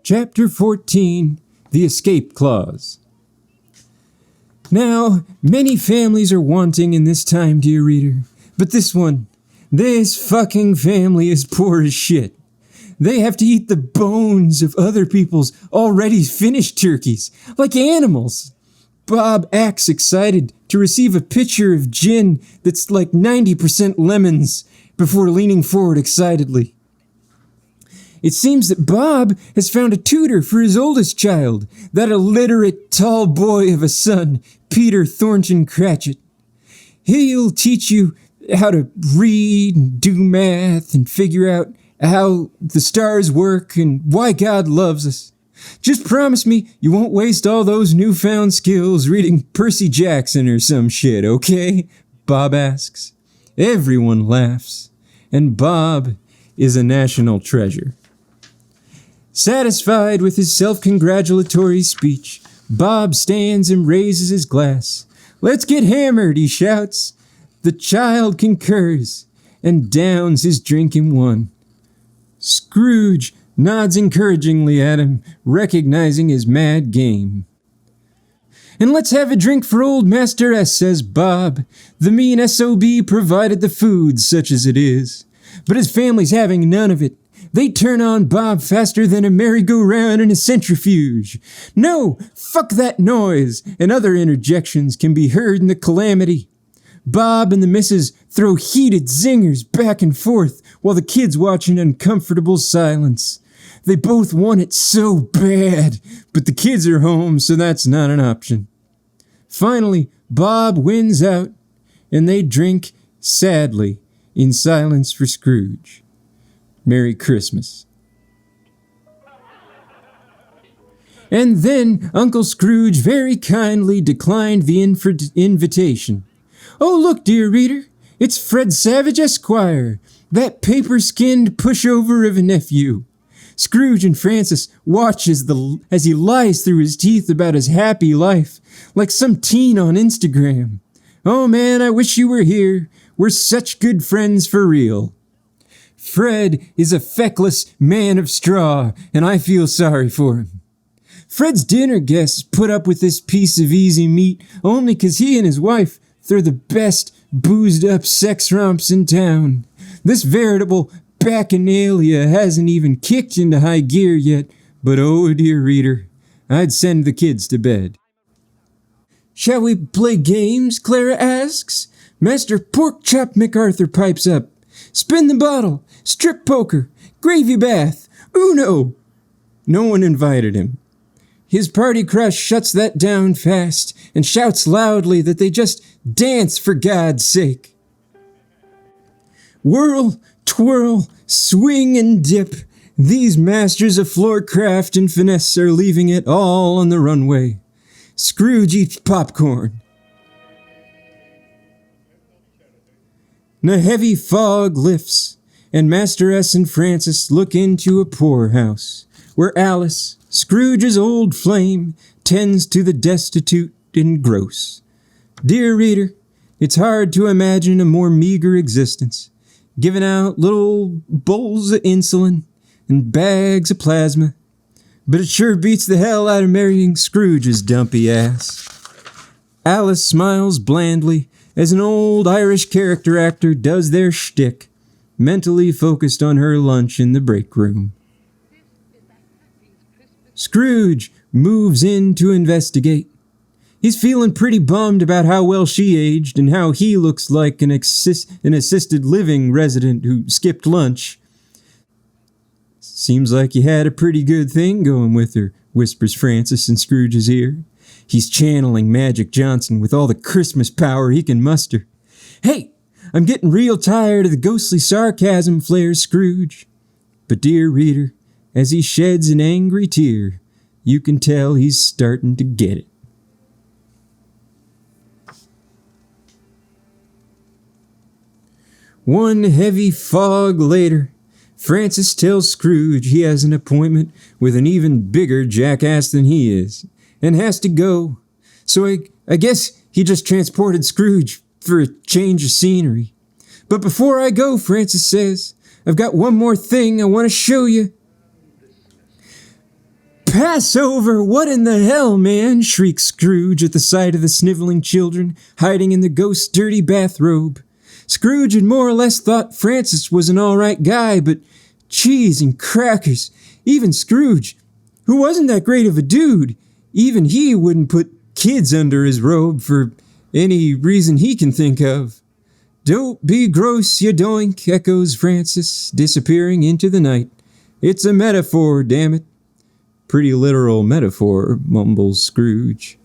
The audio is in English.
Chapter 14, The Escape Clause. Now, many families are wanting in this time, dear reader, but this fucking family is poor as shit. They have to eat the bones of other people's already finished turkeys, like animals. Bob acts excited to receive a pitcher of gin that's like 90% lemons before leaning forward excitedly. It seems that Bob has found a tutor for his oldest child, that illiterate tall boy of a son, Peter Thornton Cratchit. He'll teach you how to read and do math and figure out how the stars work and why God loves us. Just promise me you won't waste all those newfound skills reading Percy Jackson or some shit, okay? Bob asks. Everyone laughs, and Bob is a national treasure. Satisfied with his self-congratulatory speech, Bob stands and raises his glass. Let's get hammered, he shouts. The child concurs and downs his drink in one. Scrooge nods encouragingly at him, recognizing his mad game. And let's have a drink for old Master S, says Bob. The mean S.O.B. provided the food, such as it is. But his family's having none of it. They turn on Bob faster than a merry-go-round in a centrifuge. No, fuck that noise, and other interjections can be heard in the calamity. Bob and the missus throw heated zingers back and forth while the kids watch in uncomfortable silence. They both want it so bad, but the kids are home, so that's not an option. Finally, Bob wins out, and they drink sadly in silence for Scrooge. Merry Christmas. And then Uncle Scrooge very kindly declined the invitation. Oh, look, dear reader, it's Fred Savage, Esquire, that paper-skinned pushover of a nephew. Scrooge and Francis watch as he lies through his teeth about his happy life, like some teen on Instagram. Oh man, I wish you were here. We're such good friends for real. Fred is a feckless man of straw, and I feel sorry for him. Fred's dinner guests put up with this piece of easy meat only 'cause he and his wife throw the best boozed-up sex romps in town. This veritable bacchanalia hasn't even kicked into high gear yet, but oh dear reader, I'd send the kids to bed. Shall we play games? Clara asks. Master Porkchop MacArthur pipes up. Spin the bottle, strip poker, gravy bath, Uno. No one invited him. His party crush shuts that down fast and shouts loudly that they just dance for God's sake. Whirl, twirl, swing and dip. These masters of floorcraft and finesse are leaving it all on the runway. Scrooge eats popcorn. A heavy fog lifts, and Master S and Francis look into a poorhouse, where Alice, Scrooge's old flame, tends to the destitute and gross. Dear reader, it's hard to imagine a more meager existence, giving out little bowls of insulin and bags of plasma, but it sure beats the hell out of marrying Scrooge's dumpy ass. Alice smiles blandly as an old Irish character actor does their shtick, mentally focused on her lunch in the break room. Scrooge moves in to investigate. He's feeling pretty bummed about how well she aged and how he looks like an assisted living resident who skipped lunch. Seems like you had a pretty good thing going with her, whispers Francis in Scrooge's ear. He's channeling Magic Johnson with all the Christmas power he can muster. Hey, I'm getting real tired of the ghostly sarcasm, flares Scrooge. But dear reader, as he sheds an angry tear, you can tell he's starting to get it. One heavy fog later, Francis tells Scrooge he has an appointment with an even bigger jackass than he is, and has to go. So I guess he just transported Scrooge for a change of scenery. But before I go, Francis says, I've got one more thing I want to show you. Passover! What in the hell, man? Shrieked Scrooge at the sight of the sniveling children hiding in the ghost's dirty bathrobe. Scrooge had more or less thought Francis was an all-right guy, but cheese and crackers, even Scrooge, who wasn't that great of a dude, even he wouldn't put kids under his robe for any reason he can think of. Don't be gross, you doink, echoes Francis, disappearing into the night. It's a metaphor, damn it. Pretty literal metaphor, mumbles Scrooge.